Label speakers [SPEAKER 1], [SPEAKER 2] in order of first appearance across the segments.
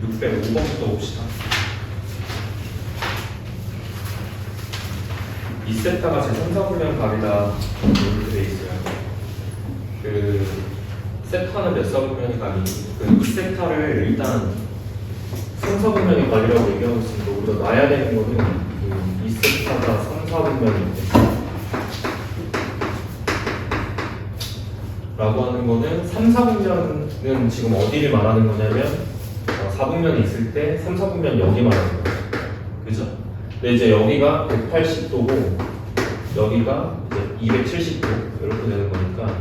[SPEAKER 1] 605번부터 봅시다. 이 세타가 제 3사분면 값이다 이렇게 돼 있어요. 그 세타는 몇 사분면이 값이? 이 세타를 일단 3사분면이 값이라고 얘기하고 있으니까 우리가 놔야 되는 거는 이 세타가 3사분면인데 라고 하는 거는 3, 4분면은 지금 어디를 말하는 거냐면 4분면이 있을 때 3, 4분면 여기 말하는 거예요. 그죠? 근데 이제 여기가 180도고 여기가 이제 270도 이렇게 되는 거니까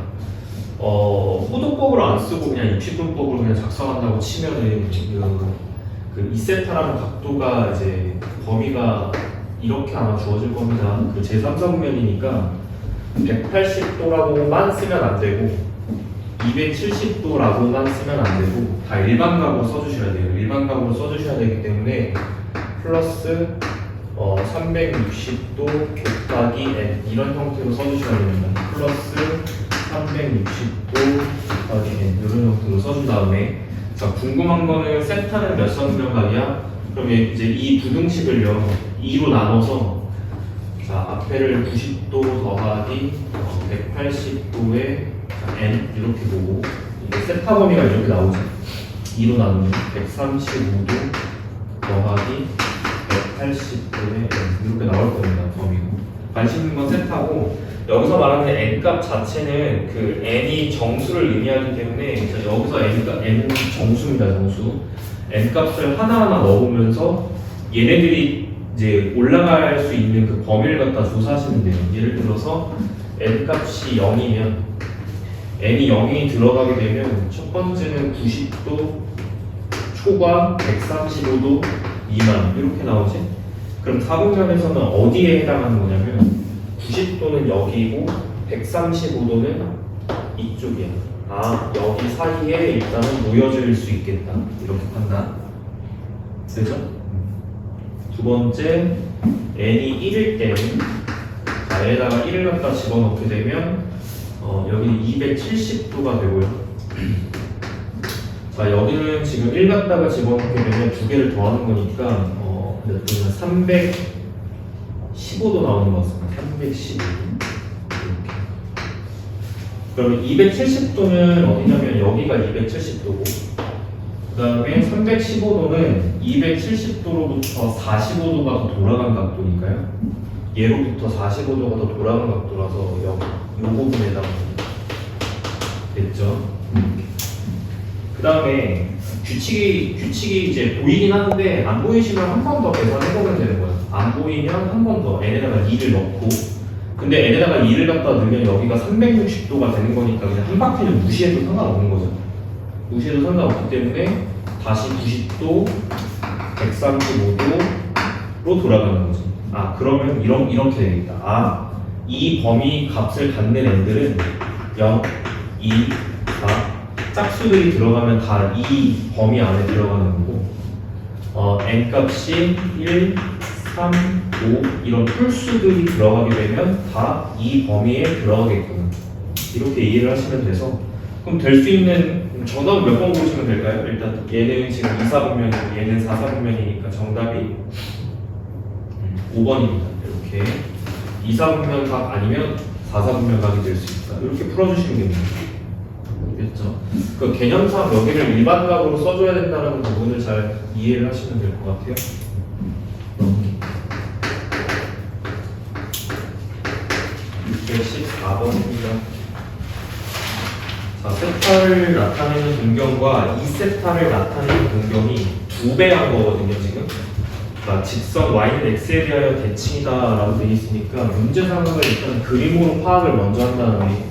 [SPEAKER 1] 호도법을 안 쓰고 그냥 입시분법으로 그냥 작성한다고 치면은 그 2세타라는 각도가 이제 범위가 이렇게 아마 주어질 겁니다. 그 제3, 4분면이니까 180도라고만 쓰면 안 되고 270도라고만 쓰면 안 되고 다 일반각으로 써주셔야 돼요. 일반각으로 써주셔야 되기 때문에 플러스 360도 곱하기 n 이런 형태로 써주셔야 됩니다. 플러스 360도 곱하기 n 이런 형태로 써준 다음에 자 궁금한 거는 세타는 몇 사분면각이야? 그럼 이제 이 부등식을요 2로 나눠서 자 앞에를 90도 더하기 180도의 n 이렇게 보고 이게 세타 범위가 이렇게 나오죠. 2로 나누면 135도 더하기 180도의 n 이렇게 나올 겁니다. 범위고 관심 있는 건 세타고 여기서 말하는 n 값 자체는 그 n이 정수를 의미하기 때문에 여기서 n 정수입니다. 정수 n 값을 하나하나 넣어보면서 얘네들이 이제 올라갈 수 있는 그 범위를 갖다 조사하시면 돼요. 예를 들어서 n 값이 0이면 n이 0이 들어가게 되면 첫 번째는 90도 초과 135도 미만 이렇게 나오지? 그럼 4분면에서는 어디에 해당하는 거냐면 90도는 여기고 135도는 이쪽이야. 아 여기 사이에 일단은 놓여질 수 있겠다 이렇게 판단 되죠? 두 번째 n이 1일 때는 자 얘에다가 1을 갖다 집어넣게 되면 여기는 270도가 되고요. 자 여기는 지금 1 갖다가 집어넣게 되면 두 개를 더하는 거니까 몇 도면 315도 나오는 것 같습니다. 315도 이렇게. 그러면 270도는 어디냐면 여기가 270도고 그 다음에 315도는 270도로부터 45도가 더 돌아간 각도니까요. 얘로부터 45도가 더 돌아간 각도라서 요 부분에다가 됐죠. 그 다음에 규칙이 이제 보이긴 하는데 안 보이시면 한 번 더 계산해보면 되는 거예요. 안 보이면 한 번 더 n에다가 2를 넣고 근데 n에다가 2를 갖다 넣으면 여기가 360도가 되는 거니까 그냥 한 바퀴는 무시해도 상관없는 거죠. 무시해도 상관없기 때문에 다시 90도 135도로 돌아가는 거죠. 아 그러면 이렇게 되겠다. 아 이 범위 값을 갖는 애들은 0, 2, 4 짝수들이 들어가면 다 이 범위 안에 들어가는 거고 n 값이 1, 3, 5 이런 풀수들이 들어가게 되면 다 이 범위에 들어가겠구나 이렇게 이해를 하시면 돼서 그럼 될 수 있는 정답은 몇 번 보시면 될까요? 일단 얘는 지금 2사분면이고 얘는 4사분면이니까 정답이 5번입니다. 이렇게 2사분면 각 아니면 4사분면 각이 될 수 있다. 이렇게 풀어주시면 됩니다. 알겠죠? 그 개념상 여기를 일반각으로 써줘야 된다는 부분을 잘 이해를 하시면 될 것 같아요. 614번입니다. 자, 세타를 나타내는 동경과 2세타를 나타내는 동경이 2배 한 거거든요, 지금. 자, 직선 y는 x에 대하여 대칭이다 라고 되어 있으니까 문제 상황을 일단 그림으로 파악을 먼저 한 다음에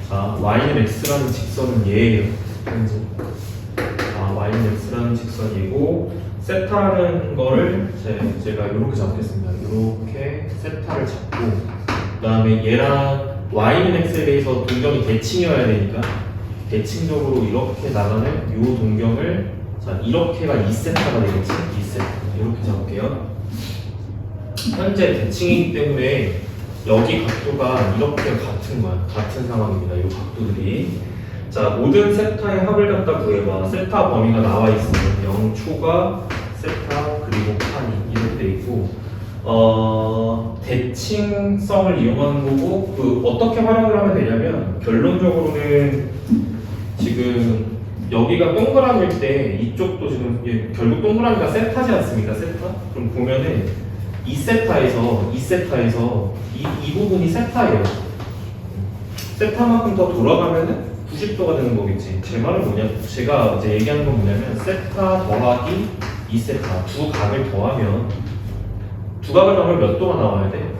[SPEAKER 1] 자, y는 x라는 직선은 얘예요. 현재. 자, y는 x라는 직선이고 세타라는 거를 제가 이렇게 잡겠습니다. 이렇게 세타를 잡고 그 다음에 얘랑 y는 x에 대해서 동경이 대칭이어야 되니까 대칭적으로 이렇게 나가는 이 동경을 자 이렇게가 2세타가 되겠지? 2세타 이렇게 잡을게요. 현재 대칭이기 때문에 여기 각도가 이렇게 같은 거야. 같은 상황입니다. 이 각도들이 자, 모든 세타의 합을 갖다 구해봐. 세타 범위가 나와 있으면 0 초과 세타 그리고 파이 이렇게 돼 있고, 대칭성을 이용하는 거고, 그 어떻게 활용을 하면 되냐면 결론적으로는 지금 여기가 동그라미일 때 이쪽도 지금 결국 동그라미가 세타지 않습니까? 세타? 그럼 보면은 이 세타에서 이 부분이 세타예요. 세타만큼 더 돌아가면은 90도가 되는 거겠지. 제 말은 뭐냐? 제가 이제 얘기하는 건 뭐냐면 세타 더하기 2세타 두 각을 더하면 몇 도가 나와야 돼?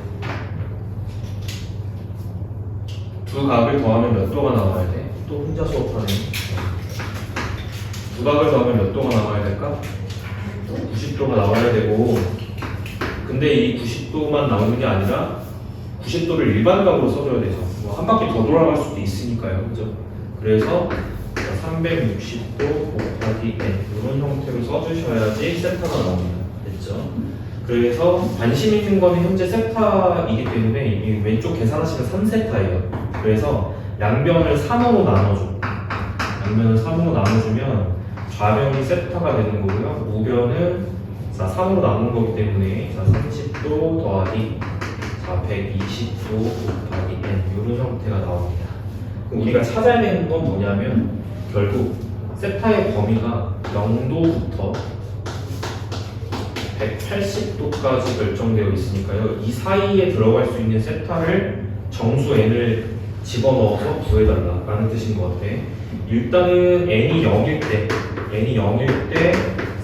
[SPEAKER 1] 두 각을 더하면 몇 도가 나와야 돼? 또 혼자 수업하네. 두 각을 더하면 몇 도가 나와야 될까? 90도가 나와야 되고, 근데 이 90도만 나오는 게 아니라 90도를 일반각으로 써줘야 되죠. 뭐 한 바퀴 더 돌아갈 수도 있으니까요. 그죠? 그래서 360도 곱하기 n 이런 형태로 써주셔야지 세타가 나옵니다. 됐죠? 그래서 관심 있는 거는 현재 세타이기 때문에 이 왼쪽 계산하시면 3세타예요. 그래서 양변을 3으로 나눠줘. 양변을 3으로 나눠주면 좌변이 세타가 되는 거고요. 우변은 3으로 나누는 거기 때문에 30도 더하기 120도 곱하기 n 이런 형태가 나옵니다. 그럼 우리가 찾아야 되는 건 뭐냐면 결국 세타의 범위가 0도부터 180도까지 결정되어 있으니까요. 이 사이에 들어갈 수 있는 세타를 정수 n을 집어넣어서 구해달라라는 뜻인 것 같아. 일단은 n이 0일 때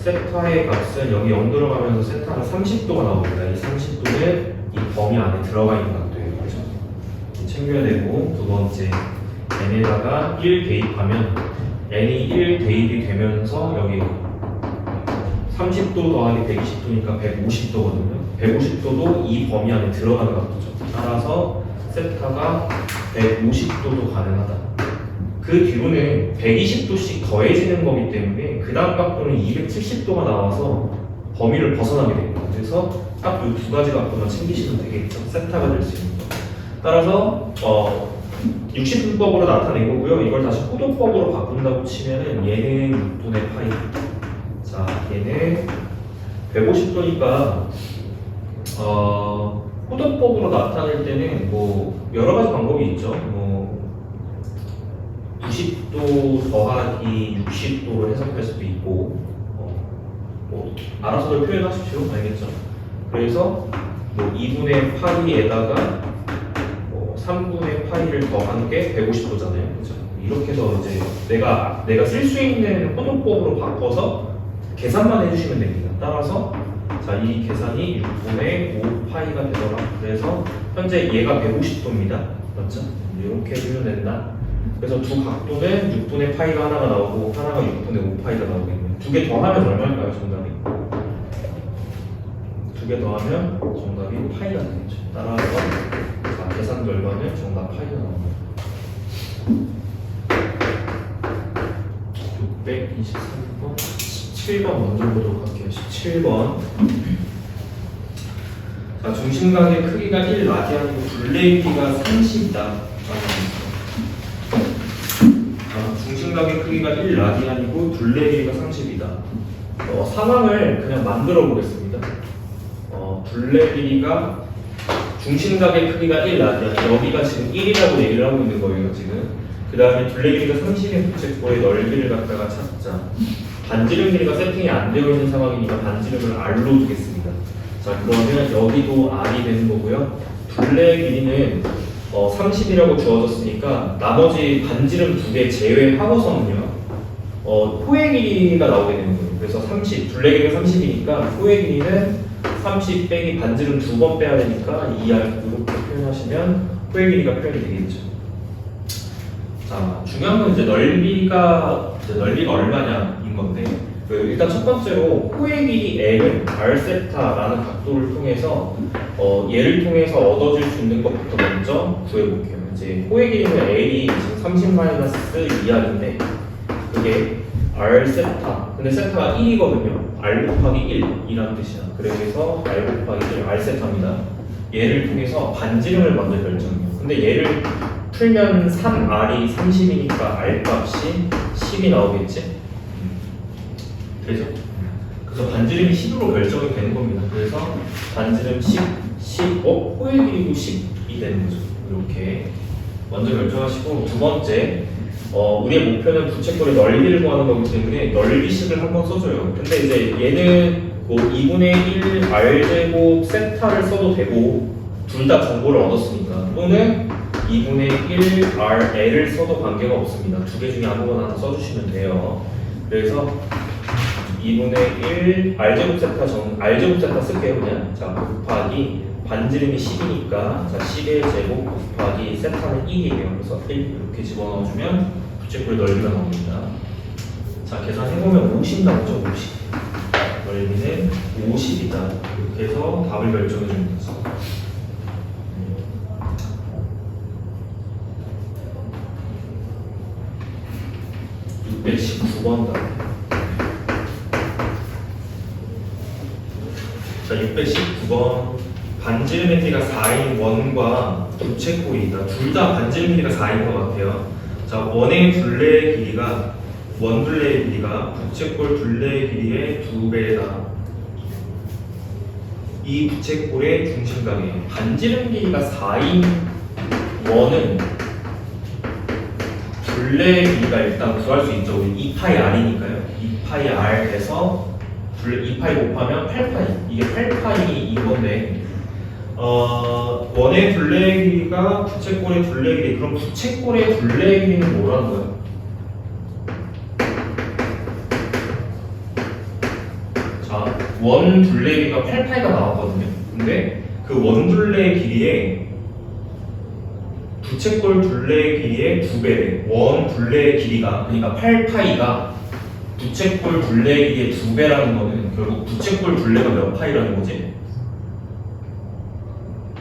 [SPEAKER 1] 세타의 값은 여기 0 들어가면서 세타가 30도가 나옵니다. 이 30도는 이 범위 안에 들어가 있는 각도예요. 그렇죠? 챙겨야 되고, 두 번째 n에다가 1 대입하면 n이 1 대입이 되면서 여기 30도 더하기 120도니까 150도거든요. 150도도 이 범위 안에 들어가는 각도죠. 따라서 세타가 150도도 가능하다. 그 뒤로는 120도씩 더해지는 거기 때문에 그 다음 각도는 270도가 나와서 범위를 벗어나게 됩니다. 그래서 딱 이 두 가지 각도만 챙기시면 되겠죠. 세타가 될 수 있는 거. 따라서 60분법으로 나타낸 거고요. 이걸 다시 호도법으로 바꾼다고 치면은 얘는 6분의 파이. 자, 얘는 150도니까 호도법으로 나타낼 때는 뭐 여러 가지 방법이 있죠. 뭐 90도 더하기 60도로 해석할 수도 있고, 뭐 알아서들 표현하십시오. 알겠죠? 그래서 뭐 2분의 파이에다가 3분의 파이를 더한 게 150도잖아요. 그렇죠? 이렇게 해서 이제 내가 쓸 수 있는 호도법으로 바꿔서 계산만 해주시면 됩니다. 따라서 자, 이 계산이 6분의 5파이가 되더라. 그래서 현재 얘가 150도입니다. 맞죠? 이렇게 해주면 된다. 그래서 두 각도는 6분의 파이가 하나가 나오고 하나가 6분의 5파이가 나오겠네요. 두 개 더하면 얼마일까요? 정답이? 두 개 더하면 정답이 파이가 되겠죠. 따라서 자, 계산 결과는 정답 파이가 나옵니다. 623번, 17번 먼저 보도록 할게요. 17번. 자, 중심각의 크기가 1라디안이고 둘레의 길이가 30이다. 중심각의 크기가 1라디안이고 둘레의 길이가 30이다. 상황을 그냥 만들어 보겠습니다. 둘레 길이가 중심각의 크기가 1라디안, 여기가 지금 1이라고 얘기를 하고 있는 거예요. 지금 그 다음에 둘레 길이가 30인 부채꼴의 넓이를 갖다가 찾자. 반지름 길이가 세팅이 안 되어 있는 상황이니까 반지름을 R로 두겠습니다. 자, 그러면 여기도 R이 되는 거고요. 둘레 길이는 30이라고 주어졌으니까 나머지 반지름 두 개 제외하고서는요, 호의 길이가 나오게 되는 거예요. 그래서 30, 둘레 길이가 30이니까 호의 길이는 30 빼기 반지름 두 번 빼야 되니까 2R 이렇게 표현하시면 호의 길이가 표현이 되겠죠. 자, 중요한 건 이제 넓이가 얼마냐인 건데, 일단 첫 번째로 호의 길이 L은 R세타라는 각도를 통해서 얘를 통해서 얻어질 수 있는 것부터 먼저 구해볼게요. 이제 호의 길이는 L이 지금 30-2R인데 그게 R세타, 근데 세타가 1이거든요. R 곱하기 1이라는 뜻이야. 그래서 R 곱하기 1, R세타입니다. 얘를 통해서 반지름을 먼저 결정해요. 근데 얘를 풀면 3R이 30이니까 R 값이 10이 나오겠지? 되죠? 그래서 반지름이 10으로 결정이 되는 겁니다. 그래서 반지름 10, 호의 길이도 10이 되는 거죠. 이렇게 먼저 결정하시고, 두 번째, 우리의 목표는 부채꼴의 넓이를 구하는 거기 때문에 넓이식을 한번 써줘요. 근데 이제 얘는 뭐 2분의 1 R제곱 세타를 써도 되고, 둘 다 정보를 얻었으니까. 또는 2분의 1 RL을 써도 관계가 없습니다. 두 개 중에 아무거나 하나 써주시면 돼요. 그래서 2분의 1 R제곱 세타 쓸게요, 그냥. 자, 곱하기 반지름이 10이니까 자, 10의 제곱 곱하기 세타는 1이에요. 그래서 1 이렇게 집어넣어주면 부채꼴의 넓이가 나옵니다. 자, 계산해보면 50 나오죠, 50. 넓이는 50이다. 이렇게 해서 답을 결정해주는 거죠. 619번 답. 자, 619번. 반지름의 길이가 4인 원과 부채꼴이다. 둘 다 반지름 길이가 4인 것 같아요. 자, 원의 둘레의 길이가, 원 둘레의 길이가 부채꼴 둘레의 길이의 2배다. 이 부채꼴의 중심각이에요. 반지름 길이가 4인 원은 둘레의 길이가 일단 구할 수 있죠. 우리 2파이 R이니까요. 2파이 R 해서 2파이 곱하면 8파이. 이게 8파이 이건데, 원의 둘레의 길이가 부채꼴의 둘레의 길이. 그럼 부채꼴의 둘레의 길이는 뭐라는 거예요? 자, 원 둘레의 길이가 8파이가 나왔거든요. 근데 그 원 둘레의 길이에 부채꼴 둘레의 길이의 2배래. 원 둘레의 길이가, 그러니까 8파이가 부채꼴 둘레의 길이의 2배라는 거는 결국 부채꼴 둘레가 몇 파이라는 거지?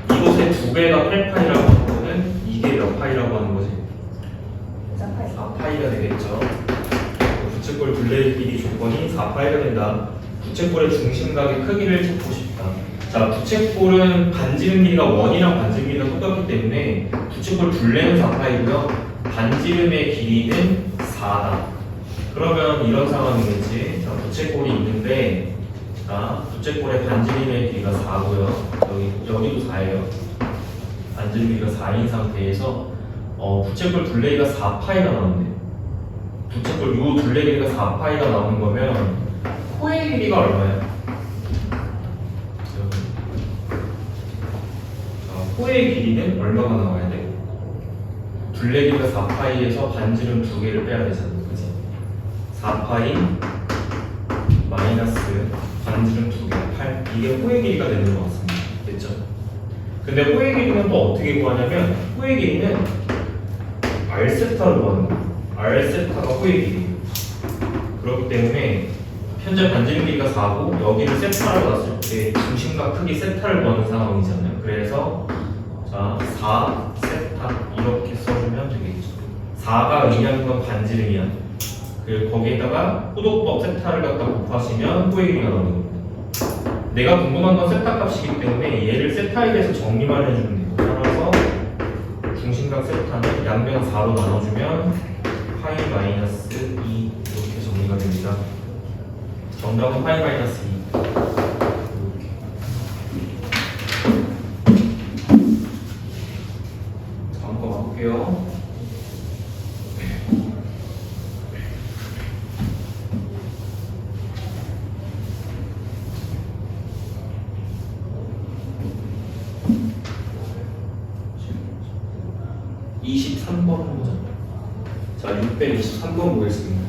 [SPEAKER 1] 이것의 2배가 8파이라고 하는 거는 이게 몇 파이라고 하는 거지? 4파이가 되겠죠. 부채꼴 둘레의 길이 조건이 4파이가 된다. 부채꼴의 중심각의 크기를 찾고 싶다. 자, 부채꼴은 반지름 길이가 원이랑 반지름 길이가 똑같기 때문에 부채꼴 둘레는 4파이고요. 반지름의 길이는 4다. 그러면 이런 상황이겠지. 자, 부채꼴이 있는데, 자, 부채꼴의 반지름의 길이가 4고요. 여기도 4예요. 반지름 길이가 4인 상태에서 부채꼴 둘레가 4파이가 나오는데, 부채꼴 요 둘레 길이가 4파이가 나오는 거면 코의 길이가 얼마예요? 코의 길이는 얼마가 나와야 돼? 둘레 길이가 4파이에서 반지름 2개를 빼야 되잖아. 그치? 4파이 마이너스 반지름 2개, 8. 이게 호의 길이가 되는 것 같습니다. 됐죠? 근데 호의 길이는 또 어떻게 구하냐면, 호의 길이는 R세타로 구하는 거예요. R세타가 호의 길이에요. 그렇기 때문에 현재 반지름 길이가 4고 여기를 세타로 놨을 때 중심과 크기 세타를 구하는 상황이잖아요. 그래서 자, 4 세타 이렇게 써주면 되겠죠. 4가 의미하는 건 반지름이야. 그리고 거기에다가 호도법 세타를 갖다 곱하시면 호의 길이가 나오는 겁니다. 내가 궁금한 건 세타 값이기 때문에 얘를 세타에 대해서 정리만 해주면 돼요. 따라서 중심각 세타는 양변 4로 나눠주면 파이 마이너스 2 이렇게 정리가 됩니다. 정답은 파이 마이너스 2. 이렇게. 다음 거 가볼게요. 자, 623번 보겠습니다.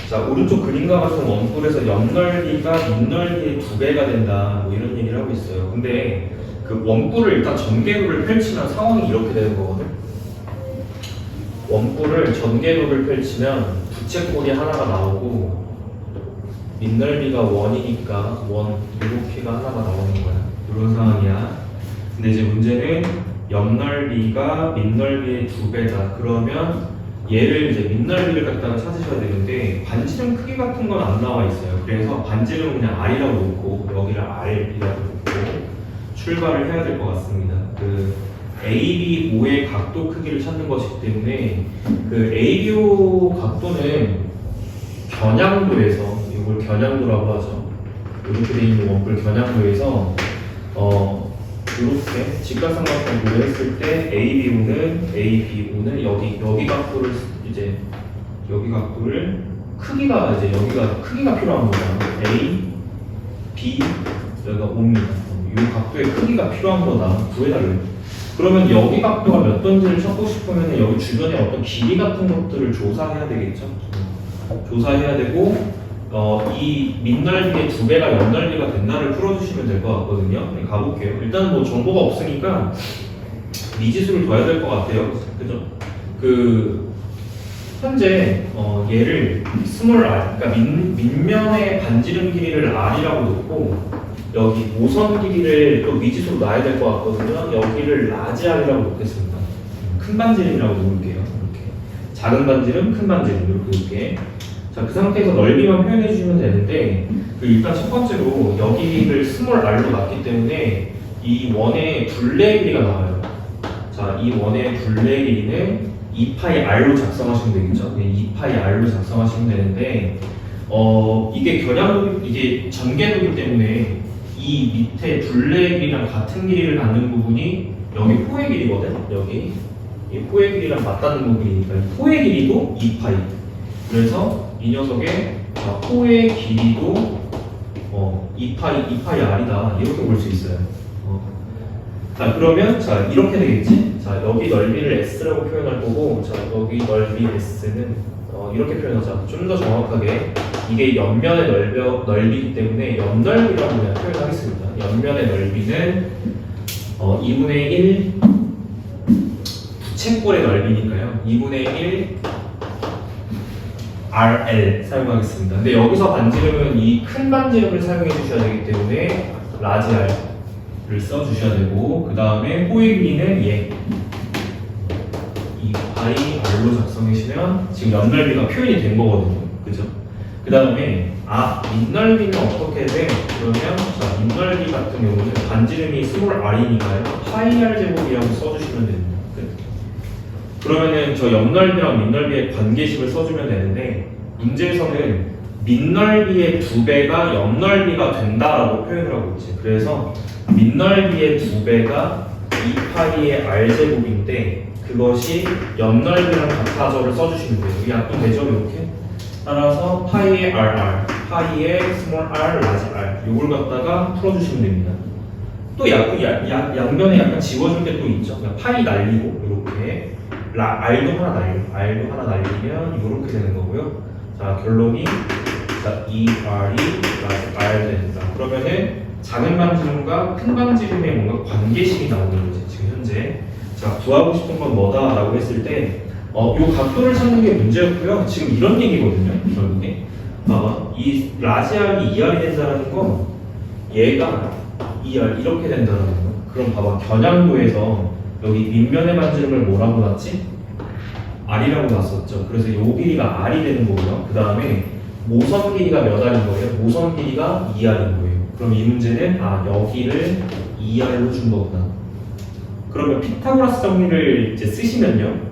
[SPEAKER 1] 자, 오른쪽 그림과 같은 원뿔에서 옆넓이가 밑넓이의 2배가 된다. 뭐 이런 얘기를 하고 있어요. 근데 그 원뿔을 일단 전개도를 펼치면 상황이 이렇게 되는 거거든. 원뿔을 전개도를 펼치면 부채꼴이 하나가 나오고 밑넓이가 원이니까 원 이렇게가 하나가 나오는 거야. 이런 상황이야. 근데 이제 문제는 옆넓이가 밑넓이의 2배다. 그러면 얘를 이제 밑넓이를 갖다가 찾으셔야 되는데 반지름 크기 같은 건 안 나와 있어요. 그래서 반지름은 그냥 R이라고 놓고 여기를 R이라고 놓고 출발을 해야 될 것 같습니다. 그 ABO의 각도 크기를 찾는 것이기 때문에 그 ABO 각도는 겨냥도에서, 이걸 겨냥도라고 하죠. 이렇게 되어 있는 원뿔 겨냥도에서 이렇게 직각삼각형으로 했을 때 ABO는 여기 각도를 이제 여기 각도를 크기가 이제 여기가 크기가 필요한 거죠. A, B, 여기가 5입니다. 이 각도의 크기가 필요한 거다 구해달래요. 그러면 여기 각도가 몇 도인지를 찾고 싶으면 여기 주변에 어떤 길이 같은 것들을 조사해야 되겠죠. 조사해야 되고 이 밑넓이의 2배가 옆넓이가 된다를 풀어주시면 될 것 같거든요. 가볼게요. 일단 뭐 정보가 없으니까 미지수를 둬야 될 것 같아요. 그죠? 그 현재 얘를 스몰 r, 그러니까 밑면의 반지름 길이를 r이라고 놓고 여기 모선 길이를 또 미지수로 놔야 될 것 같거든요. 여기를 라지 r이라고 놓겠습니다. 큰 반지름이라고 놓을게요. 이렇게 작은 반지름, 큰 반지름 이렇게 놓을게. 자, 그 상태에서 넓이만 표현해 주시면 되는데 일단 첫 번째로 여기를 스몰 r로 놨기 때문에 이 원의 둘레 길이가 나와요. 자, 이 원의 둘레 길이는 2파이 r로 작성하시면 되겠죠. 2파이 r로 작성하시면 되는데 이게 겨냥도 이게 전개도이기 때문에 이 밑에 둘레 길이랑 같은 길이를 갖는 부분이 여기 호의 길이거든. 여기 이 호의 길이랑 맞닿는 부분이니까 이 호의 길이도 2파이. 그래서 이 녀석의 호의 길이도 2파이 r이다 이렇게 볼 수 있어요. 자, 그러면 자 이렇게 되겠지. 자, 여기 넓이를 s라고 표현할 거고, 자 여기 넓이 s는 이렇게 표현하자. 좀 더 정확하게 이게 옆면의 넓이기 때문에 옆넓이라고 그냥 표현하겠습니다. 옆면의 넓이는 2분의 1 부채꼴의 넓이니까요. 2분의 1 RL 사용하겠습니다. 근데 여기서 반지름은 이 큰 반지름을 사용해 주셔야 되기 때문에 라지 R을 써 주셔야 되고, 그 다음에 호의 길이는 얘 2파이 R로 작성해주시면 지금 옆넓이가 표현이 된 거거든요. 그죠? 그 다음에 밑넓이는 어떻게 돼? 그러면 자, 밑넓이 같은 경우는 반지름이 스몰 r이니까요. 파이 R 제곱이라고 써주시면 됩니다. 그러면은 저 옆넓이랑 밑넓이의 관계식을 써주면 되는데, 문제에서는 밑넓이의 2배가 옆넓이가 된다라고 표현을 하고 있지. 그래서 밑넓이의 2배가 2파이의 r제곱인데 그것이 옆넓이랑 같아져를 써주시면 돼요. 이게 약분되죠? 이렇게. 따라서 파이의 rr, 파이의 스몰 r, 라지 r 이걸 갖다가 풀어주시면 됩니다. 또 양변에 약간 지워줄 게 또 있죠. 그냥 파이 날리고 이렇게 r도 하나 날리면 이렇게 되는 거고요. 자, 결론이 자, 이 r이 r 된다. 그러면은 작은 반지름과 큰 반지름의 뭔가 관계식이 나오는 거지 지금 현재. 자, 구하고 싶은 건 뭐다라고 했을 때 요 각도를 찾는 게 문제였고요. 지금 이런 얘기거든요. 결국에 이 라지 r이 2r이 된다는 건 얘가 2r 이렇게 된다는 거. 그럼 봐봐, 겨냥도에서 여기 밑면의 반지름을 뭐라고 놨지? r이라고 놨었죠. 그래서 요 길이가 r이 되는 거고요. 그 다음에 모선 길이가 몇 r인 거예요? 모선 길이가 2r인 거예요. 그럼 이 문제는 여기를 2r로 준 거구나. 그러면 피타고라스 정리를 이제 쓰시면요,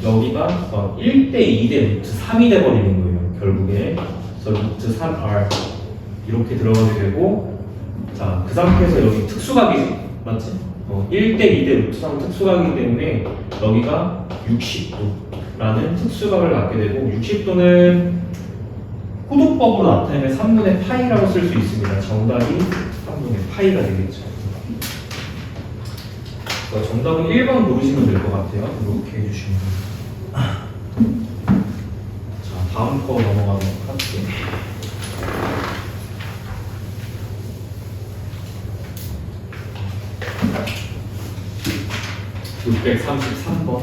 [SPEAKER 1] 여기가 1대 2대 루트 3이 돼버리는 거예요. 결국에 그래서 루트 3r 이렇게 들어가게 되고, 자, 그 상태에서 여기 특수각이지, 맞지? 1대 2대 루트 3 특수각이기 때문에 여기가 60도라는 특수각을 갖게 되고, 60도는 호도법으로 나타내면 3분의 파이라고 쓸 수 있습니다. 정답이 3분의 파이가 되겠죠. 정답은 1번 누르시면 될 것 같아요. 이렇게 해주시면. 자, 다음 거 넘어가도록 할게요. (633번)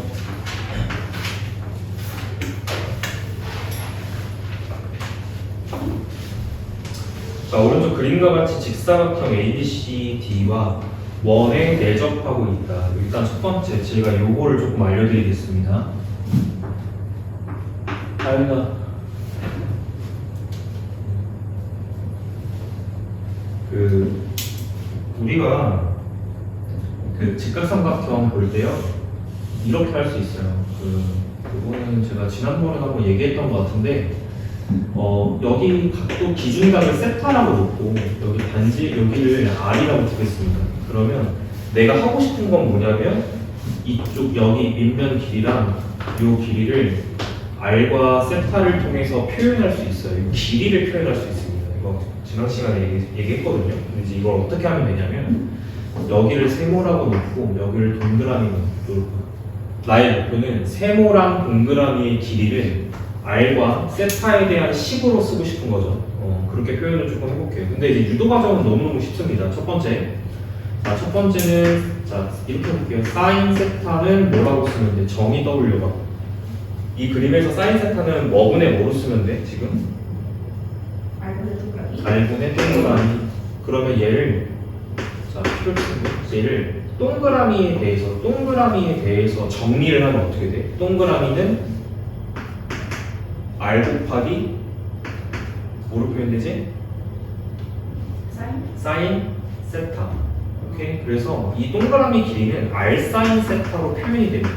[SPEAKER 1] 자, 오른쪽 그림과 같이 직사각형 ABCD와 원에 내접하고 있다. 일단 첫 번째 제가 요거를 조금 알려드리겠습니다. 다현아, 우리가 그 직각삼각형 볼 때요 이렇게 할 수 있어요. 그거는 제가 지난번에 한번 얘기했던 것 같은데 여기 각도 기준각을 세타라고 놓고 여기 단지 여기를 r이라고 두겠습니다. 그러면 내가 하고 싶은 건 뭐냐면 이쪽 여기 밑면 길이랑 이 길이를 r과 세타를 통해서 표현할 수 있어요. 이 길이를 표현할 수 있습니다. 이거 지난 시간에 얘기했거든요. 근데 이제 이걸 어떻게 하면 되냐면 여기를 세모라고 놓고 여기를 동그라미 놓고 나의 목표는 세모랑 동그라미의 길이를 r과 세타에 대한 식으로 쓰고 싶은 거죠. 그렇게 표현을 조금 해볼게요. 근데 이제 유도 과정은 너무너무 쉽습니다. 첫 번째, 첫 번째는 이렇게 해볼게요. 사인 세타는 뭐라고 쓰면 돼? 정의 W가. 이 그림에서 사인 세타는 뭐분의 뭐로 쓰면 돼? 지금? r분의 동그라미. 그러면 얘를 얘를 동그라미에 대해서 정리를 하면 어떻게 돼? 동그라미는 r 곱하기 뭐로 표현되지? 사인 세타. 오케이. 그래서 이 동그라미 길이는 r 사인 세타로 표현이 됩니다.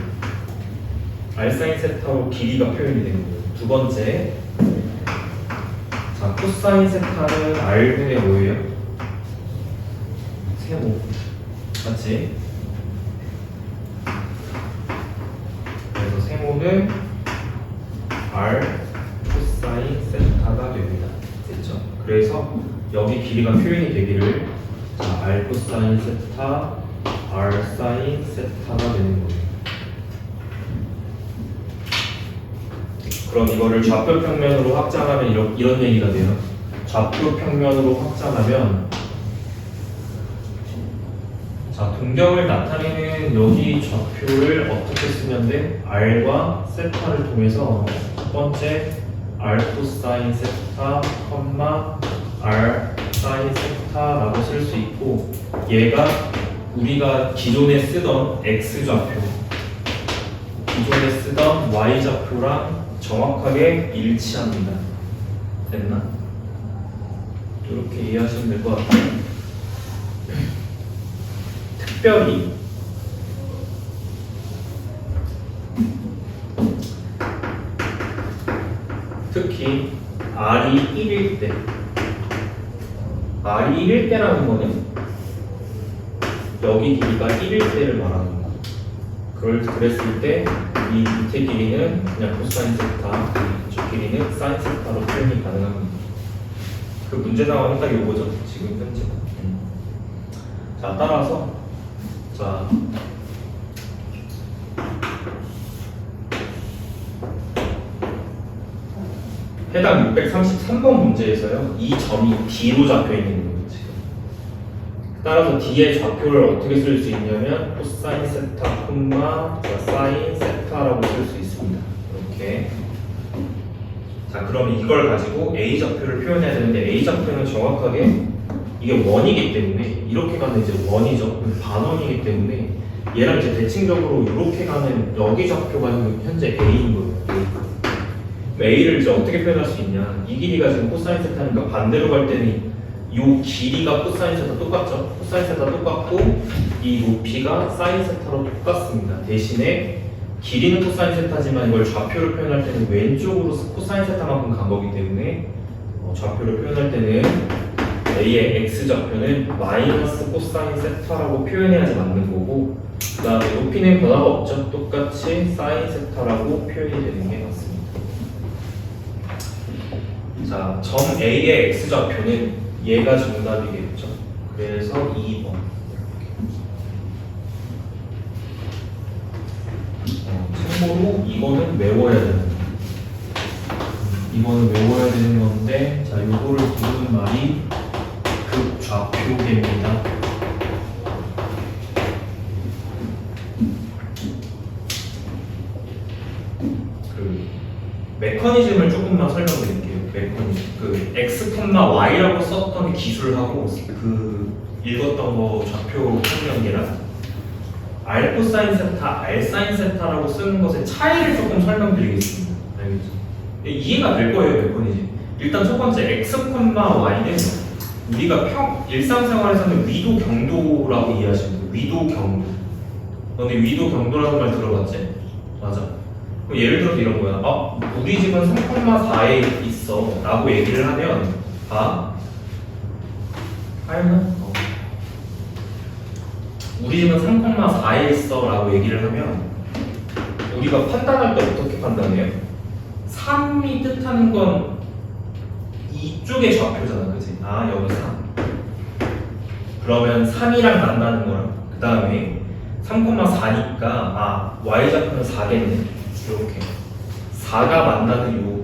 [SPEAKER 1] r 사인 세타로 길이가 표현이 되는 거예요. 두 번째, 코사인 세타는 r분의 뭐예요? 세모. 맞지? 그래서 세모는 r 코사인 세타가 됩니다. 됐죠? 그래서 여기 길이가 표현이 되기를 r 코사인 세타, r 사인 세타가 되는 거예요. 그럼 이거를 좌표 평면으로 확장하면 이런 얘기가 돼요. 좌표 평면으로 확장하면 동경을 나타내는 여기 좌표를 어떻게 쓰면 돼? r과 세타를 통해서 첫 번째 r 코사인 세타, r 사인 세타라고 쓸 수 있고 얘가 우리가 기존에 쓰던 x 좌표, 기존에 쓰던 y 좌표랑 정확하게 일치합니다. 됐나? 이렇게 이해하시면 될 것 같아요. 특별히 특히 r이 1일 때 r이 1일 때라는 거는 여기 길이가 1일 때를 말하는 거. 그랬을 때 이 밑에 길이는 그냥 코사인 세타, 이쪽 길이는 사인 세타로 표현이 가능합니다. 그 문제 상황은 딱 이거죠. 지금 현재. 따라서 해당 633번 문제에서요. 이 점이 D로 잡혀 있는 거예요. 지금. 따라서 D의 좌표를 어떻게 쓸 수 있냐면 코사인 세타, 사인 세타라고 쓸 수 있습니다. 이렇게. 그럼 이걸 가지고 A 좌표를 표현해야 되는데 A 좌표는 정확하게 이게 원이기 때문에 이렇게 가는 이제 원이죠. 반원이기 때문에 얘랑 이제 대칭적으로 이렇게 가는 여기 좌표가 현재 A인 거예요. A를 이제 어떻게 표현할 수 있냐? 이 길이가 지금 코사인 세타니까 반대로 갈 때는 이 길이가 코사인 세타 똑같죠? 코사인 세타 똑같고 이 높이가 사인 세타로 똑같습니다. 대신에 길이는 코사인 세타지만 이걸 좌표를 표현할 때는 왼쪽으로 코사인 세타만큼 간 거기 때문에 좌표를 표현할 때는 A의 X좌표는 마이너스 코사인 세타라고 표현해야지 맞는 거고 그 다음에 높이는 변화가 없죠. 똑같이 사인 세타라고 표현이 되는 게 맞습니다. 점 A의 X좌표는 얘가 정답이겠죠. 그래서 2번. 참고로 이거는 외워야 되는 거예요. 이거는 외워야 되는 건데 요거를 부르는 말이 극좌표계입니다. 메커니즘을 조금만 설명드릴게요. 메커니즘. X, Y라고 썼던 기술하고 읽었던 거 좌표 평면계랑 R 코사인 세타, R 사인 세타라고 쓰는 것의 차이를 조금 설명드리겠습니다. 알겠죠? 이해가 될 거예요, 메커니즘. 일단 첫 번째 X, Y는 우리가 일상생활에서는 위도 경도라고 이해하시면 돼요. 위도 경도. 너네 위도 경도라는 말 들어봤지? 맞아. 그럼 예를 들어서 이런 거야. 우리 집은 3,4에 있어 라고 얘기를 하면 알나? 우리 집은 3,4에 있어 라고 얘기를 하면 우리가 판단할 때 어떻게 판단해요? 3이 뜻하는 건 이쪽의 좌표잖아, 그치? 여기 3. 그러면 3이랑 만나는 거랑 그 다음에 3,4니까 y좌표는 4겠네. 이렇게 4가 만나는 요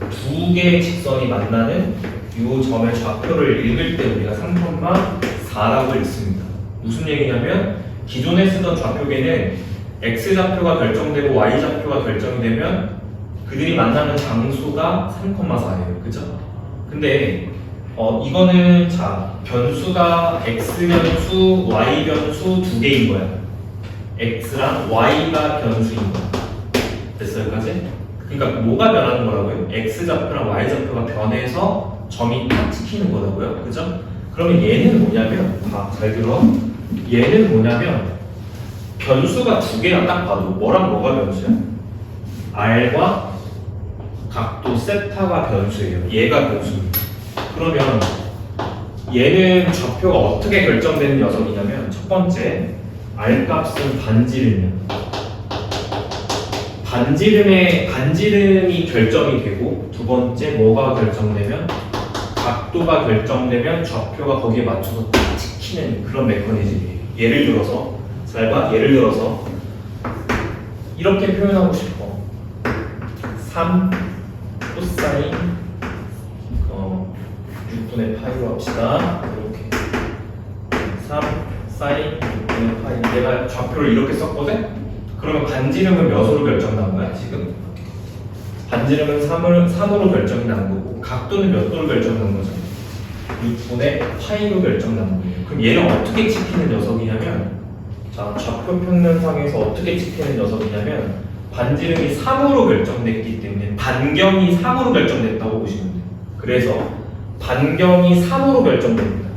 [SPEAKER 1] 두 개의 직선이 만나는 요 점의 좌표를 읽을 때 우리가 3,4라고 읽습니다. 무슨 얘기냐면 기존에 쓰던 좌표계는 x좌표가 결정되고 y좌표가 결정이 되면 그들이 만나는 장소가 3,4예요. 그죠? 근데 이거는 변수가 x변수, y변수 두 개인 거야. x랑 y가 변수인 거야. 됐어요, 여기까지? 그러니까 뭐가 변하는 거라고요? x좌표랑 y좌표가 변해서 점이 딱 찍히는 거라고요. 그죠? 그러면 얘는 뭐냐면 잘 들어. 얘는 뭐냐면 변수가 두 개야. 딱 봐도 뭐랑 뭐가 변수야? r과 각도 세타가 변수예요. 얘가 변수입니다. 그러면 얘는 좌표가 어떻게 결정되는 녀석이냐면 첫 번째 r 값은 반지름이야. 반지름이 결정이 되고 두 번째 뭐가 결정되면 각도가 결정되면 좌표가 거기에 맞춰서 딱 찍히는 그런 메커니즘이에요. 예를 들어서 잘 봐. 예를 들어서 이렇게 표현하고 싶어. 3 코사인 6분의 파이로 합시다. 이렇게 3 사인 6분의 파이. 내가 좌표를 이렇게 썼거든? 그러면 반지름은 몇으로 결정난 거야 지금? 반지름은 3으로 결정이 난 거고 각도는 몇 도로 결정난 거죠? 6분의 파이로 결정난 거예요. 그럼 얘는 어떻게 찍히는 녀석이냐면 좌표 평면상에서 어떻게 찍히는 녀석이냐면 반지름이 3으로 결정됐기 때문에 반경이 3으로 결정됐다고 보시면 돼요. 그래서 반경이 3으로 결정됩니다.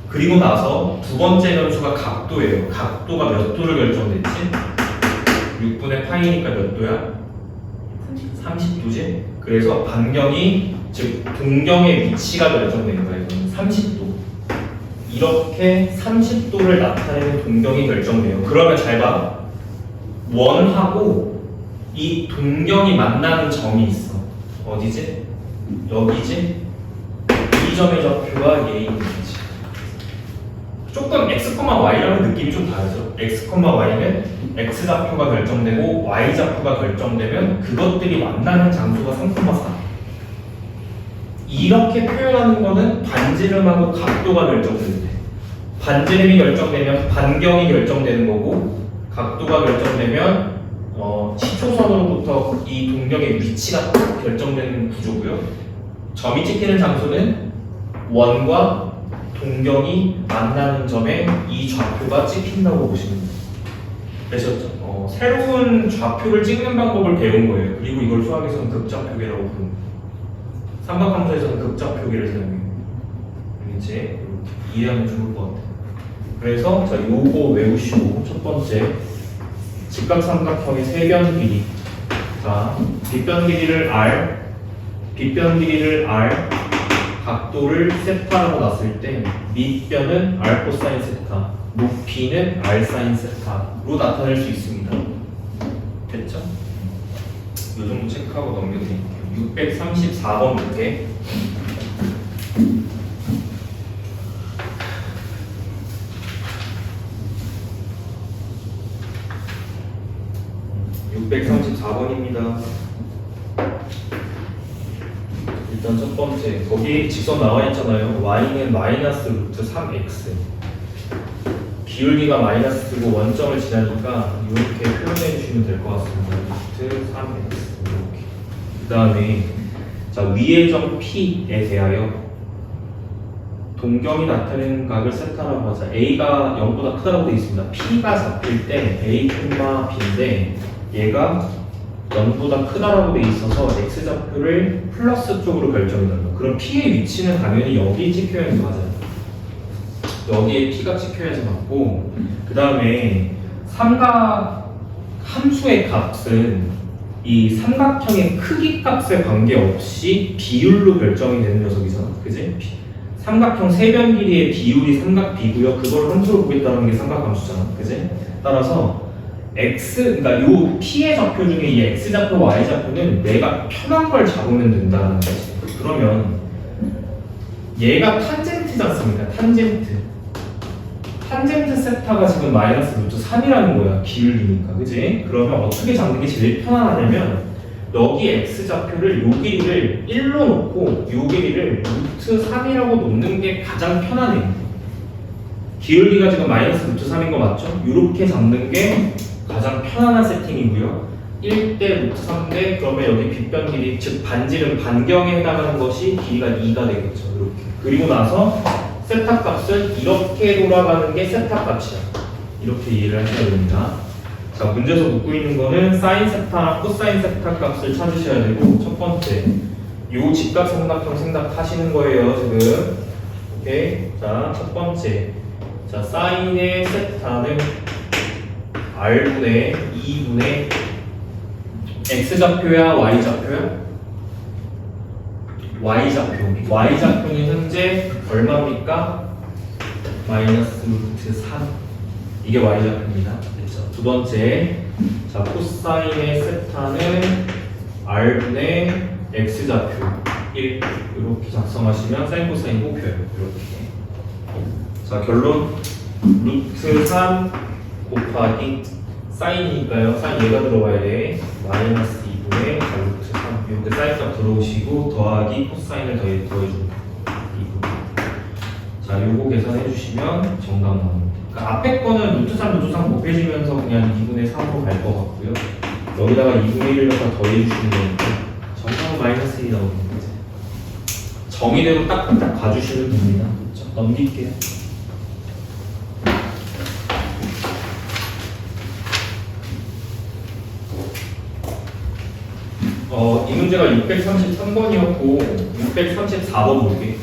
[SPEAKER 1] 그리고 나서 두 번째 변수가 각도예요. 각도가 몇 도를 결정됐지? 6분의 파이니까 몇 도야? 30도지? 그래서 반경이 즉 동경의 위치가 결정되는 거예요. 30도. 이렇게 30도를 나타내는 동경이 결정돼요. 그러면 잘 봐. 원하고 이 동경이 만나는 점이 있어. 어디지? 여기지? 이 점의 좌표가 얘인 거지. 조금 x, y라는 느낌이 좀 다르죠. x, y는 x좌표가 결정되고 y좌표가 결정되면 그것들이 만나는 장소가 3,4. 이렇게 표현하는 거는 반지름하고 각도가 결정될 때. 반지름이 결정되면 반경이 결정되는 거고 각도가 결정되면 시초선으로부터 이 동경의 위치가 딱 결정되는 구조고요. 점이 찍히는 장소는 원과 동경이 만나는 점에 이 좌표가 찍힌다고 보시면 돼요. 되셨죠? 새로운 좌표를 찍는 방법을 배운 거예요. 그리고 이걸 수학에서는 극좌표계라고 부릅니다. 삼각함수에서는 극좌표계를 사용해요. 알겠지? 이렇게 이해하면 좋을 것 같아요. 그래서 요거 외우시고 첫 번째 직각삼각형의 세변 길이. 빗변 길이를 R, 각도를 세타라고 놨을 때 밑변은 R 코사인 세타, 높이는 R 사인 세타로 나타낼 수 있습니다. 됐죠? 요 정도 체크하고 넘겨드릴게요. 634번 문제. (634번입니다) 일단 첫 번째 거기 직선 나와 있잖아요. y는 마이너스 루트 3x. 기울기가 마이너스고 원점을 지나니까 이렇게 표현해 주시면 될 것 같습니다. 루트 3x 이렇게. 그 다음에 위의 점 P에 대하여 동경이 나타내는 각을 세타라고 하자. A가 0보다 크다고 되어 있습니다. P가 잡힐 때 A, B인데 얘가 0보다 크다라고 돼 있어서 x좌표를 플러스 쪽으로 결정해달라. 그럼 p의 위치는 당연히 여기 찍혀야지 맞아요. 여기에 p가 찍혀야지 맞고, 그 다음에 삼각 함수의 값은 이 삼각형의 크기 값에 관계없이 비율로 결정이 되는 녀석이잖아. 그지? 삼각형 세변 길이의 비율이 삼각 비고요. 그걸 함수로 보겠다는 게 삼각함수잖아. 그지? 따라서 그러니까 요 p의 좌표 중에 이 x좌표, y좌표는 내가 편한 걸 잡으면 된다는 거지. 그러면 얘가 탄젠트지 않습니까? 탄젠트 세타가 지금 마이너스 루트 3이라는 거야. 기울기니까. 그지? 그러면 어떻게 잡는 게 제일 편안하냐면 여기 x좌표를 요 길이를 1로 놓고 요 길이를 루트 3이라고 놓는 게 가장 편안해. 기울기가 지금 마이너스 루트 3인 거 맞죠? 요렇게 잡는 게 가장 편안한 세팅이고요. 1대 루트 3대 그러면 여기 빗변 길이 즉 반지름 반경에 해당하는 것이 길이가 2가 되겠죠. 이렇게. 그리고 나서 세타 값은 이렇게 돌아가는 게 세타 값이야. 이렇게 이해를 하셔야 됩니다. 자, 문제에서 묻고 있는 거는 사인 세타랑 코사인 세타 값을 찾으셔야 되고, 첫 번째 요 직각삼각형 생각하시는 거예요. 지금. 오케이. 자, 첫 번째. 자, 사인의 세타는 R분의 2분의 X좌표야 Y좌표야? Y좌표는 현재 얼마입니까? 마이너스 루트 3. 이게 Y좌표입니다. 됐죠? 두 번째, 자, 코사인의 세타는 R분의 X좌표 1. 이렇게 작성하시면 사인 코사인 뽑혀요. 이렇게. 자, 결론 루트 3 곱하기 사인이니까요. 사인 얘가 들어와야 돼. 마이너스 2분의 루트 3. 이렇게 사인값 들어오시고 더하기 코사인을 더해줍니다. 2분. 자, 요거 계산해 주시면 정답 나옵니다. 그러니까 앞에 거는 루트 3 곱해지면서 그냥 2분의 3으로 갈 것 같고요. 여기다가 2분의 1을 갖다 더해 주시면 되니까 정답은 마이너스 1이 나오는 거죠. 정의대로 딱 가주시면 됩니다. 자, 넘길게요. 이 문제가 633번이었고 634번 볼게.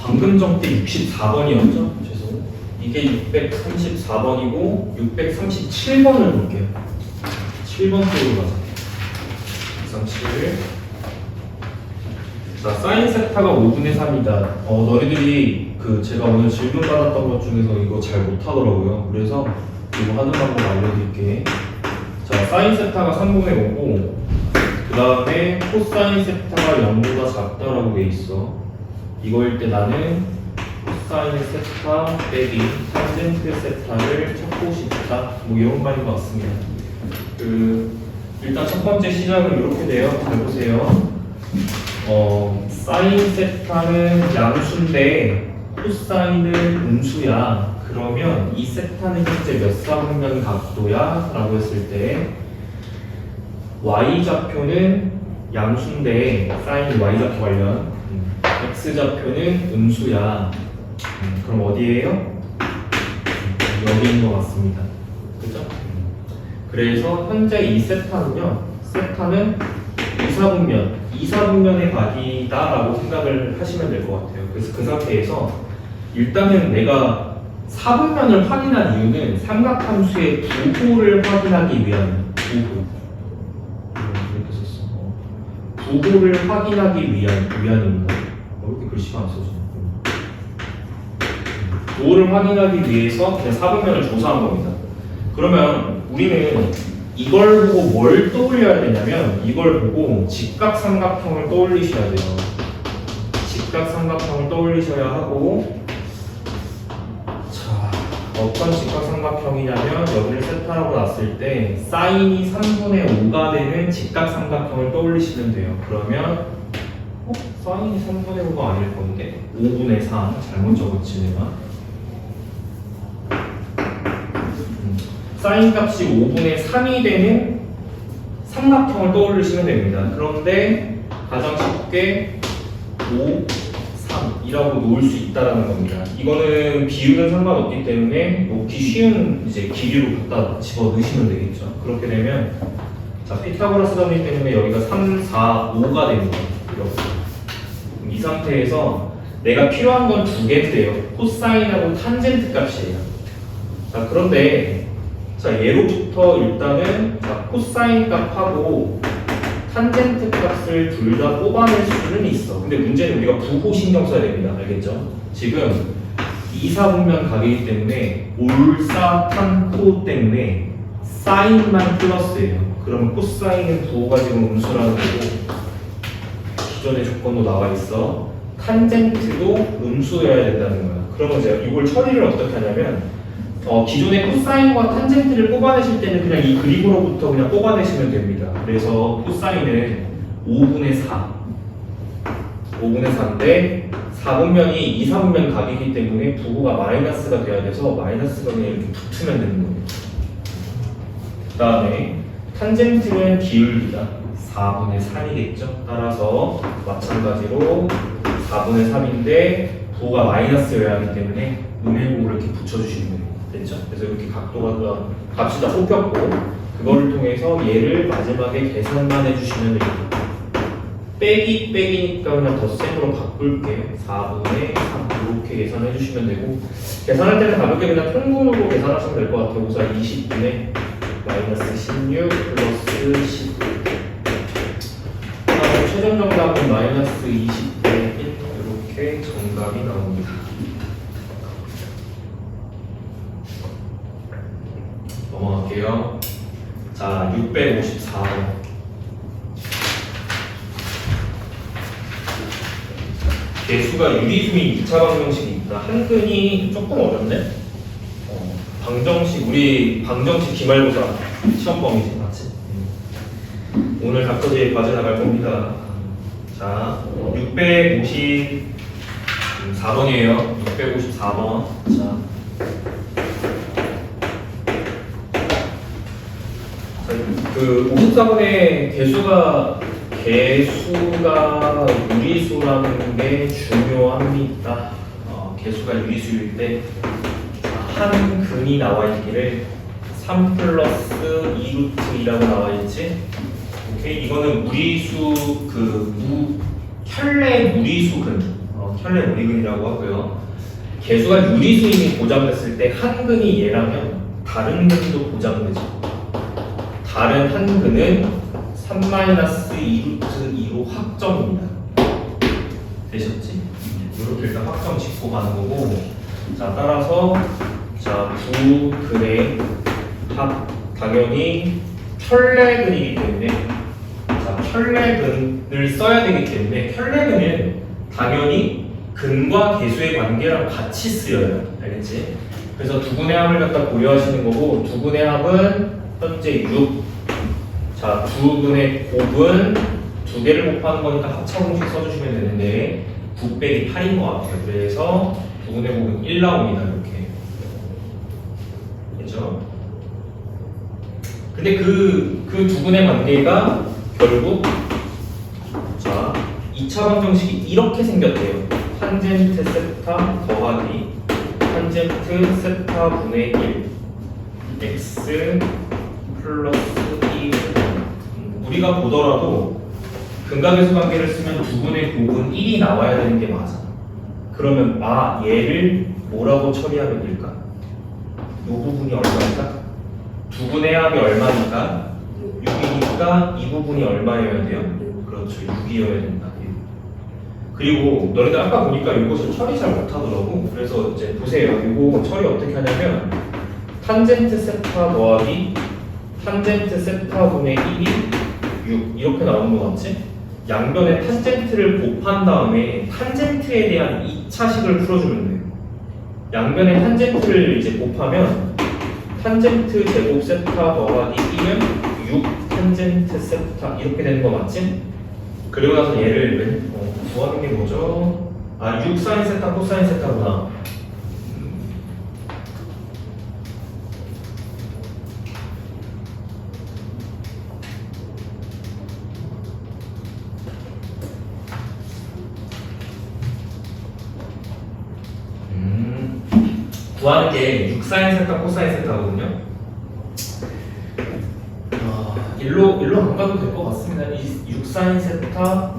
[SPEAKER 1] 방금 전때 64번이었죠? 죄송. 이게 634번이고 637번을 볼게요. 7번 쪽으로 가자. 637. 자, 사인 세타가 5분의 3이다. 너희들이 제가 오늘 질문 받았던 것 중에서 이거 잘 못하더라고요. 그래서 이거 하는 방법 알려드릴게. 자, 사인 세타가 3분의 5고 그 다음에 코사인 세타가 0보다 작다라고 돼 있어. 이거일 때 나는 코사인 세타 빼기 탄젠트 세타를 찾고 싶다. 뭐 이런 말인 것 같습니다. 일단 첫 번째 시작은 이렇게 돼요. 잘 보세요. 사인 세타는 양수인데 코사인은 음수야. 그러면 이 세타는 현재 몇 사분면 각도야? 라고 했을 때 y좌표는 양수인데 사인 y좌표 관련 x좌표는 음수야. 그럼 어디에요? 여기인 것 같습니다. 그죠? 그래서 현재 이 세타는요, 세타는 이사분면의 각이다 라고 생각을 하시면 될 것 같아요. 그래서 그 상태에서 일단은 내가 사분면을 확인한 이유는 삼각함수의 부호를 확인하기 위한 이렇게 썼어. 부호를 확인하기 위한입니다. 이렇게 글씨가 안 써져. 부호를 확인하기 위해서 그냥 사분면을 조사한 겁니다. 그러면 우리는 이걸 보고 뭘 떠올려야 되냐면 이걸 보고 직각삼각형을 떠올리셔야 돼요. 직각삼각형을 떠올리셔야 하고, 자, 어떤 직각삼각형이냐면 여기를 세타라고 놨을 때 사인이 3분의 5가 되는 직각삼각형을 떠올리시면 돼요. 그러면 사인이 3분의 5가 아닐 건데 5분의 3 잘못 적었지 내가. 사인 값이 5분의 3이 되는 삼각형을 떠올리시면 됩니다. 그런데 가장 쉽게 5, 3 이라고 놓을 수 있다라는 겁니다. 이거는 비율은 상관없기 때문에 놓기 쉬운 이제 길이로 갖다 집어 넣으시면 되겠죠. 그렇게 되면 자 피타고라스 정리 때문에 여기가 3, 4, 5가 됩니다. 이렇게. 이 상태에서 내가 필요한 건 두 개인데요. 코사인하고 탄젠트 값이에요. 자 그런데 자 얘로부터 일단은 자 코사인 값하고 탄젠트 값을 둘 다 뽑아낼 수는 있어. 근데 문제는 우리가 부호 신경 써야 됩니다. 알겠죠? 지금 이사분면 각이기 때문에 올사탄코 때문에 사인만 플러스예요. 그러면 코사인은 부호가 지금 음수라는 거고 기존의 조건도 나와 있어. 탄젠트도 음수여야 된다는 거야. 그러면 제가 이걸 처리를 어떻게 하냐면 기존의 코사인과 탄젠트를 뽑아내실 때는 그냥 이 그림으로부터 그냥 뽑아내시면 됩니다. 그래서 코사인은 5분의 4 5분의 4인데 4분면이 2, 4분면 각이기 때문에 부호가 마이너스가 돼야 돼서 마이너스가 그냥 이렇게 붙으면 되는 겁니다. 그 다음에 탄젠트는 기울기가 4분의 3이겠죠. 따라서 마찬가지로 4분의 3인데 부호가 마이너스여야 하기 때문에 음행공을 이렇게 붙여주시면 됩니다. 됐죠? 그래서 이렇게 각도가 값이 다 뽑혔고 그거를 통해서 얘를 마지막에 계산만 해주시면 됩니다. 빼기니까 그냥 덧셈으로 바꿀게요. 4분의 3 이렇게 계산해 주시면 되고 계산할 때는 가볍게 그냥 통분으로 계산하시면 될 것 같아요. 우선 20분의 마이너스 16 플러스 10 그다음에 최종 정답은 마이너스 20분의 1 이렇게 정답이 나옵니다. 넘어갈게요. 자, 654번. 개수가 유리수인 2차 방정식이 있다. 한근이 조금 어렵네? 방정식, 우리 방정식 기말고사 시험범위지, 맞지? 오늘 닥터제이 과제 나갈 겁니다. 자, 654번이에요. 654번. 자. 그 54번에 개수가 유리수라는 게 중요합니다. 개수가 유리수일 때 한 근이 나와 있기를 3 플러스 2루트 2라고 나와 있지. 오케이, 이거는 무리수 켤레 무리수 근, 켤레 무리근이라고 하고요. 개수가 유리수임이 보장됐을 때 한 근이 얘라면 다른 근도 보장되죠. 다른 한 근은 3-2루트 2로 확정입니다. 되셨지? 이렇게 일단 확정 짚고 가는 거고, 자 따라서 자 두 근의 합 당연히 켤레근이기 때문에 자 켤레근을 써야 되기 때문에 켤레근은 당연히 근과 개수의 관계랑 같이 쓰여요. 알겠지? 그래서 두 근의 합을 갖다 고려하시는 거고 두 근의 합은 현재 6. 자, 두 근의 곱은 두 개를 곱하는 거니까 합차공식 써주시면 되는데 9 빼기 8인 것 같아요. 그래서 두 근의 곱은 1 나옵니다. 이렇게. 그렇죠? 근데 그 두 근의 관계가 결국 자 2차 방정식이 이렇게 생겼대요. 탄젠트 세타 더하기 탄젠트 세타 분의 1 x 플러스 2 우리가 보더라도 근각계수 관계를 쓰면 두 분의 곱은 1이 나와야 되는 게 맞아. 그러면 얘를 뭐라고 처리하면 될까? 이 부분이 얼마니까? 두 분의 합이 얼마니까? 6이니까 이 부분이 얼마여야 돼요? 그렇죠. 6이어야 된다. 그리고 너희들 아까 보니까 이것을 처리 잘 못하더라고. 그래서 이제 보세요. 이거 처리 어떻게 하냐면 탄젠트 세타 더하기 탄젠트 세타 분의 1이 6 이렇게 나오는 거 맞지? 양변에 탄젠트를 곱한 다음에 탄젠트에 대한 2차식을 풀어주면 돼요. 양변에 탄젠트를 이제 곱하면 탄젠트 제곱 세타 더하기 1은 6 탄젠트 세타 이렇게 되는 거 맞지? 그리고 나서 얘를 구하는 게 뭐죠? 6 사인 세타 코사인 세타구나. 구하는 게 6사인 세타, 코사인 세타거든요. 일로 안 가도 될 것 같습니다. 이 6사인 세타,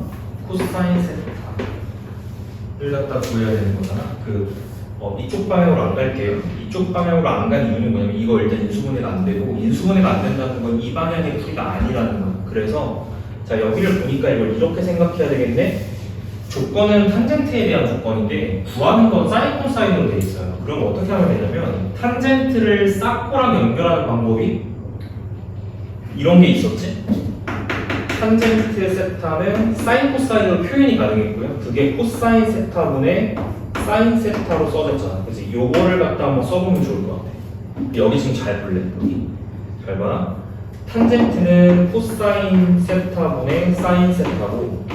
[SPEAKER 1] 코사인 세타를 갖다 구해야 되는 거잖아. 이쪽 방향으로 안 갈게요. 이쪽 방향으로 안 간 이유는 뭐냐면 이거 일단 인수분해가 안 되고 인수분해가 안 된다는 건 이 방향의 풀이가 아니라는 거야. 그래서 자 여기를 보니까 이걸 이렇게 생각해야 되겠네. 조건은 탄젠트에 대한 조건인데 구하는 건 사인 코사인으로 돼 있어요. 그럼 어떻게 하면 되냐면 탄젠트를 싹코랑 연결하는 방법이 이런 게 있었지. 탄젠트 세타는 사인 코사인으로 표현이 가능했고요. 그게 코사인 세타분의 사인 세타로 써졌잖아. 그래서 요거를 갖다 한번 써보면 좋을 것 같아. 여기 지금 잘 볼래. 여기 잘 봐. 탄젠트는 코사인 세타분의 사인 세타고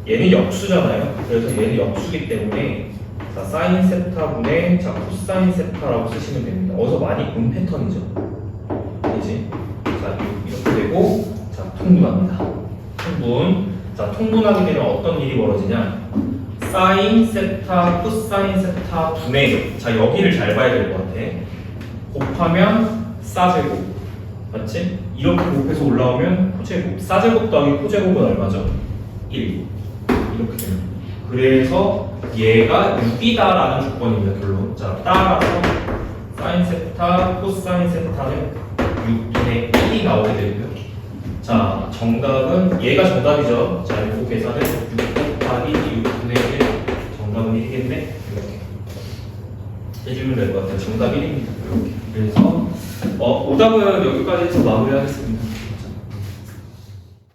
[SPEAKER 1] 얘는 역수잖아요. 그래서 얘는 역수기 때문에 자, 사인 세타분의 자, 코사인 세타라고 쓰시면 됩니다. 어디서 많이 본 패턴이죠. 그지? 자, 이렇게 되고 자, 통분합니다. 통분. 자, 통분하게 되면 어떤 일이 벌어지냐? 사인 세타, 코사인 세타 분의 자, 여기를 잘 봐야 될 것 같아. 곱하면 사제곱. 맞지? 이렇게 곱해서 올라오면 코제곱. 사제곱 더하기 코제곱은 얼마죠? 1. 이렇게 되는 거예요. 그래서 얘가 6이다라는 조건입니다. 결론. 자, 따라서 사인 세타, 코사인 세타는 6분의 1이 나오게 되고요. 자, 정답은 얘가 정답이죠. 자, 이거 계산은 6 곱하기 6분의 1. 정답은 1이겠네. 이렇게 해주면 될 것 같아요. 정답 1입니다. 이렇게. 그래서 오답은 여기까지 해서 마무리하겠습니다.